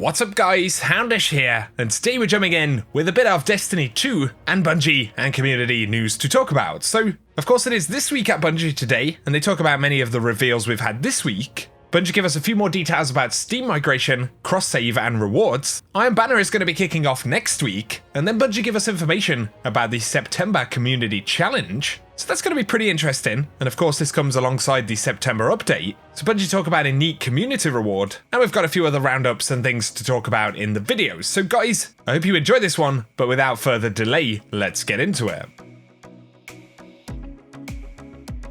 What's up guys, Houndish here, and today we're jumping in with a bit of Destiny 2 and Bungie and community news to talk about. So, of course it is this week at Bungie today, and they talk about many of the reveals we've had this week. Bungie give us a few more details about Steam migration, cross-save and rewards. Iron Banner is going to be kicking off next week, and then Bungie give us information about the September Community Challenge. So that's going to be pretty interesting, and of course this comes alongside the September update. So Bungie talk about a neat community reward, and we've got a few other roundups and things to talk about in the videos. So guys, I hope you enjoy this one, but without further delay, let's get into it.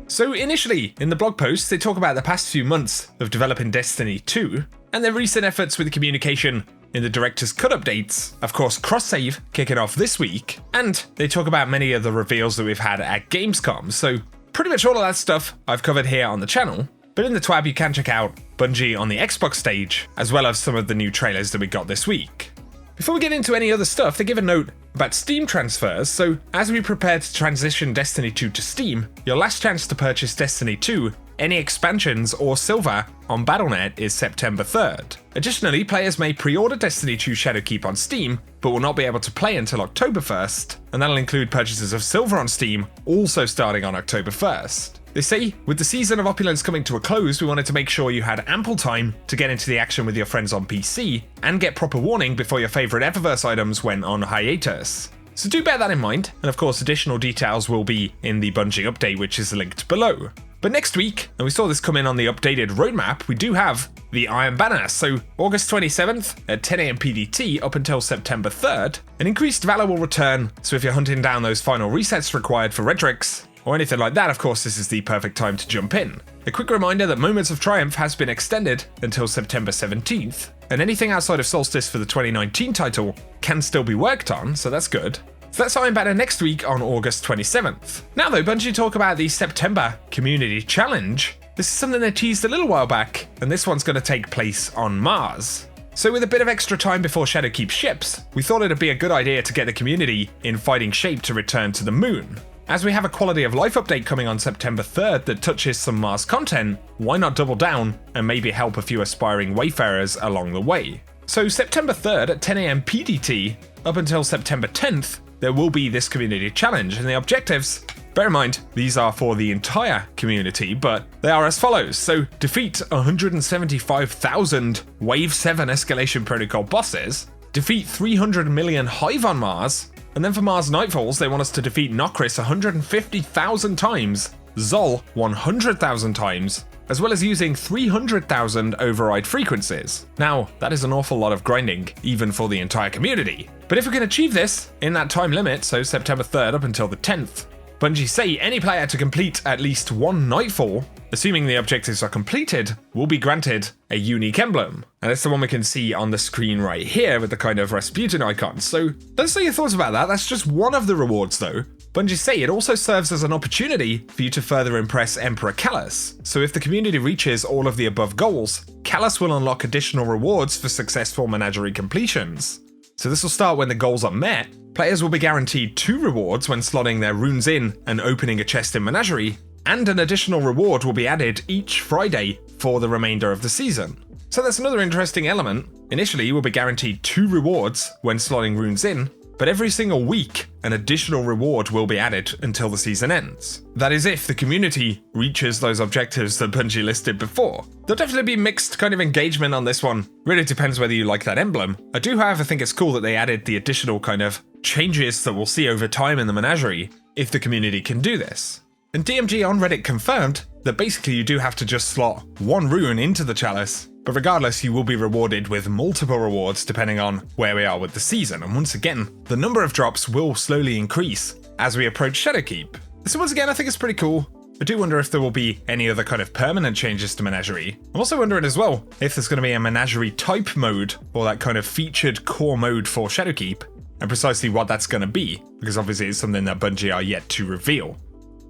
So initially, in the blog post, they talk about the past few months of developing Destiny 2, and their recent efforts with communication in the Director's Cut updates, of course cross-save kicking off this week, and they talk about many of the reveals that we've had at Gamescom, so pretty much all of that stuff I've covered here on the channel, but in the TWAB you can check out Bungie on the Xbox stage, as well as some of the new trailers that we got this week. Before we get into any other stuff, they give a note about Steam transfers, so as we prepare to transition Destiny 2 to Steam, your last chance to purchase Destiny 2, any expansions or silver on Battle.net is September 3rd. Additionally, players may pre-order Destiny 2 Shadowkeep on Steam, but will not be able to play until October 1st, and that'll include purchases of silver on Steam, also starting on October 1st. They say, with the season of Opulence coming to a close, we wanted to make sure you had ample time to get into the action with your friends on PC, and get proper warning before your favourite Eververse items went on hiatus. So do bear that in mind, and of course additional details will be in the Bungie update, which is linked below. But next week, and we saw this come in on the updated roadmap, we do have the Iron Banner, so August 27th at 10 AM PDT up until September 3rd, an increased valor will return, so if you're hunting down those final resets required for Redrix, or anything like that, of course this is the perfect time to jump in. A quick reminder that Moments of Triumph has been extended until September 17th, and anything outside of Solstice for the 2019 title can still be worked on, so that's good. So that's Iron Banner next week on August 27th. Now though, Bungie talk about the September Community Challenge. This is something they teased a little while back, and this one's going to take place on Mars. So with a bit of extra time before Shadowkeep ships, we thought it'd be a good idea to get the community in fighting shape to return to the moon. As we have a quality of life update coming on September 3rd that touches some Mars content, why not double down and maybe help a few aspiring wayfarers along the way? So September 3rd at 10 AM PDT up until September 10th, there will be this community challenge, and the objectives, bear in mind, these are for the entire community, but they are as follows. So defeat 175,000 Wave 7 Escalation Protocol bosses, defeat 300 million Hive on Mars, and then for Mars Nightfalls, they want us to defeat Nokris 150,000 times, Zol 100,000 times, as well as using 300,000 override frequencies. Now, that is an awful lot of grinding, even for the entire community. But if we can achieve this in that time limit, so September 3rd up until the 10th, Bungie say any player to complete at least one Nightfall, assuming the objectives are completed, will be granted a unique emblem. And that's the one we can see on the screen right here with the kind of Rasputin icon. So let us know your thoughts about that. That's just one of the rewards though. Bungie say it also serves as an opportunity for you to further impress Emperor Callus. So if the community reaches all of the above goals, Callus will unlock additional rewards for successful menagerie completions. So this will start when the goals are met. Players will be guaranteed 2 rewards when slotting their runes in and opening a chest in Menagerie, and an additional reward will be added each Friday for the remainder of the season. So that's another interesting element. Initially, you will be guaranteed 2 rewards when slotting runes in, but every single week, an additional reward will be added until the season ends. That is if the community reaches those objectives that Bungie listed before. There'll definitely be mixed kind of engagement on this one. Really depends whether you like that emblem. I do, however, think it's cool that they added the additional kind of changes that we'll see over time in the menagerie, if the community can do this. And DMG on Reddit confirmed that basically you do have to just slot 1 rune into the chalice, but regardless you will be rewarded with multiple rewards depending on where we are with the season, and once again, the number of drops will slowly increase as we approach Shadowkeep. So once again, I think it's pretty cool. I do wonder if there will be any other kind of permanent changes to Menagerie. I'm also wondering as well if there's going to be a Menagerie type mode, or that kind of featured core mode for Shadowkeep, and precisely what that's going to be, because obviously it's something that Bungie are yet to reveal.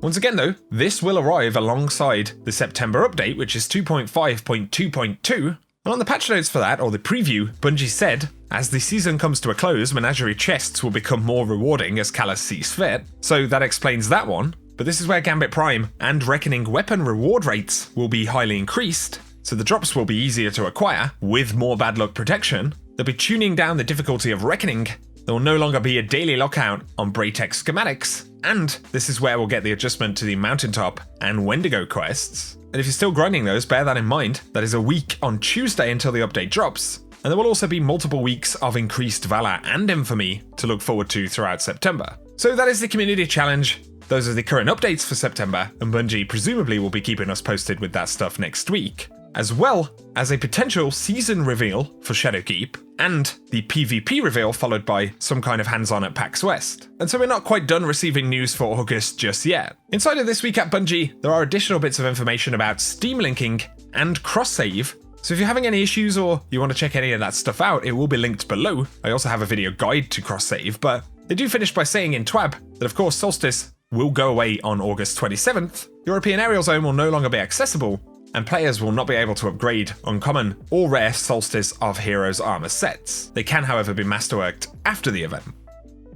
Once again though, this will arrive alongside the September update, which is 2.5.2.2, and on the patch notes for that, or the preview, Bungie said, as the season comes to a close, Menagerie chests will become more rewarding as Callus sees fit, so that explains that one, but this is where Gambit Prime and Reckoning weapon reward rates will be highly increased, so the drops will be easier to acquire, with more bad luck protection, they'll be tuning down the difficulty of Reckoning. There will no longer be a daily lockout on Braytech schematics, and this is where we'll get the adjustment to the Mountaintop and Wendigo quests. And if you're still grinding those, bear that in mind. That is a week on Tuesday until the update drops. And there will also be multiple weeks of increased Valor and Infamy to look forward to throughout September. So that is the community challenge. Those are the current updates for September, and Bungie presumably will be keeping us posted with that stuff next week, as well as a potential season reveal for Shadowkeep, and the PvP reveal followed by some kind of hands-on at PAX West. And so we're not quite done receiving news for August just yet. Inside of This Week at Bungie, there are additional bits of information about Steam linking and cross-save. So if you're having any issues or you want to check any of that stuff out, it will be linked below. I also have a video guide to cross-save, but they do finish by saying in TWAB that of course Solstice will go away on August 27th, European Aerial Zone will no longer be accessible, and players will not be able to upgrade uncommon or rare Solstice of Heroes armor sets. They can, however, be masterworked after the event.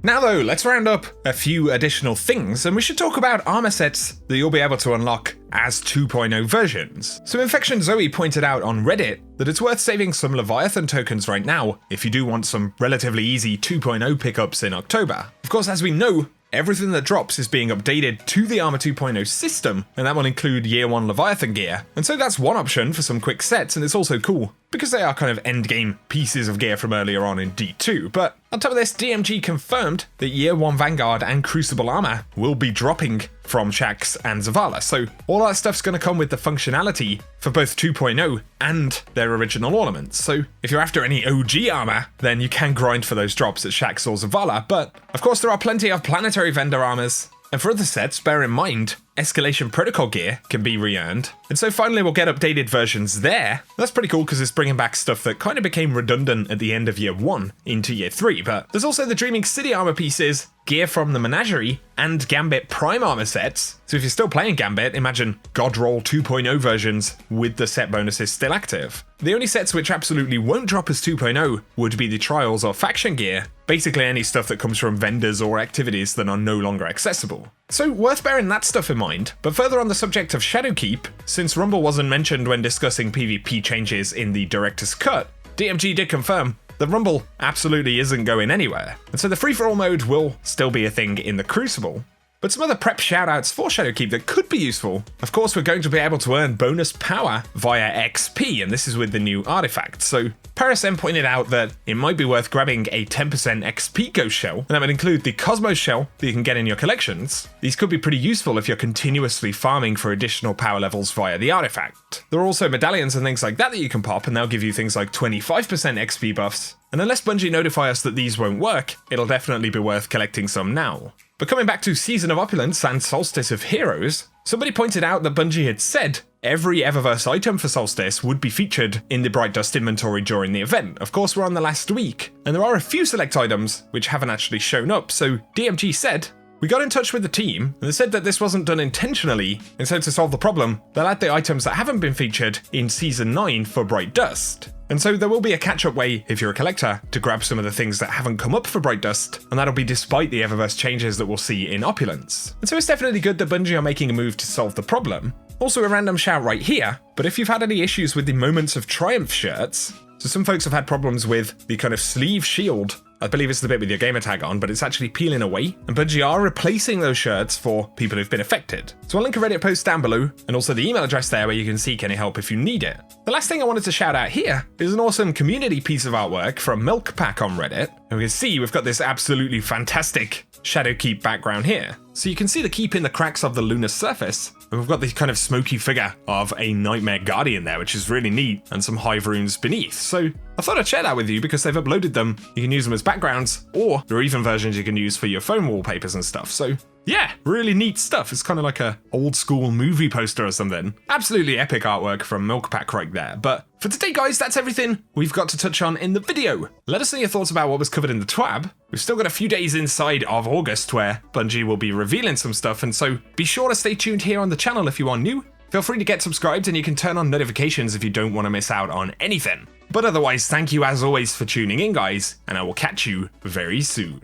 Now though, let's round up a few additional things, and we should talk about armor sets that you'll be able to unlock as 2.0 versions. So Infection Zoe pointed out on Reddit that it's worth saving some Leviathan tokens right now if you do want some relatively easy 2.0 pickups in October. Of course, as we know, everything that drops is being updated to the Armor 2.0 system, and that will include Year 1 Leviathan gear. And so that's one option for some quick sets, and it's also cool, because they are kind of endgame pieces of gear from earlier on in D2. But on top of this, DMG confirmed that Year 1 Vanguard and Crucible armor will be dropping from Shaxx and Zavala, so all that stuff's going to come with the functionality for both 2.0 and their original ornaments. So if you're after any OG armor, then you can grind for those drops at Shaxx or Zavala, but of course there are plenty of planetary vendor armors. And for other sets, bear in mind, Escalation Protocol gear can be re-earned. And so finally we'll get updated versions there. That's pretty cool because it's bringing back stuff that kind of became redundant at the end of Year 1 into Year 3. But there's also the Dreaming City armor pieces, gear from the Menagerie, and Gambit Prime armor sets. So if you're still playing Gambit, imagine Godroll 2.0 versions with the set bonuses still active. The only sets which absolutely won't drop as 2.0 would be the Trials or Faction gear, basically any stuff that comes from vendors or activities that are no longer accessible. So worth bearing that stuff in mind. But further on the subject of Shadowkeep, since Rumble wasn't mentioned when discussing PvP changes in the Director's Cut, DMG did confirm that Rumble absolutely isn't going anywhere. And so the free-for-all mode will still be a thing in the Crucible. But some other prep shoutouts for Shadowkeep that could be useful. Of course, we're going to be able to earn bonus power via XP, and this is with the new artifact. So Paris M pointed out that it might be worth grabbing a 10% XP ghost shell, and that would include the Cosmos shell that you can get in your collections. These could be pretty useful if you're continuously farming for additional power levels via the artifact. There are also medallions and things like that you can pop, and they'll give you things like 25% XP buffs. And unless Bungie notify us that these won't work, it'll definitely be worth collecting some now. But coming back to Season of Opulence and Solstice of Heroes, somebody pointed out that Bungie had said every Eververse item for Solstice would be featured in the Bright Dust inventory during the event. Of course, we're on the last week, and there are a few select items which haven't actually shown up, so DMG said, we got in touch with the team, and they said that this wasn't done intentionally, and so to solve the problem, they'll add the items that haven't been featured in Season 9 for Bright Dust. And so there will be a catch-up way, if you're a collector, to grab some of the things that haven't come up for Bright Dust, and that'll be despite the Eververse changes that we'll see in Opulence. And so it's definitely good that Bungie are making a move to solve the problem. Also a random shout right here, but if you've had any issues with the Moments of Triumph shirts, so some folks have had problems with the kind of sleeve shield, I believe it's the bit with your gamer tag on, but it's actually peeling away, and Bungie are replacing those shirts for people who've been affected. So I'll link a Reddit post down below, and also the email address there where you can seek any help if you need it. The last thing I wanted to shout out here is an awesome community piece of artwork from Milkpack on Reddit, and we can see we've got this absolutely fantastic Shadowkeep background here. So you can see the keep in the cracks of the lunar surface, and we've got this kind of smoky figure of a Nightmare Guardian there, which is really neat, and some hive runes beneath. So I thought I'd share that with you because they've uploaded them. You can use them as backgrounds, or there are even versions you can use for your phone wallpapers and stuff. So yeah, really neat stuff. It's kind of like a old school movie poster or something. Absolutely epic artwork from Milkpack right there. But for today, guys, that's everything we've got to touch on in the video. Let us know your thoughts about what was covered in the TWAB. We've still got a few days inside of August where Bungie will be revealing some stuff, and so be sure to stay tuned here on the channel if you are new. Feel free to get subscribed, and you can turn on notifications if you don't want to miss out on anything. But otherwise, thank you as always for tuning in, guys, and I will catch you very soon.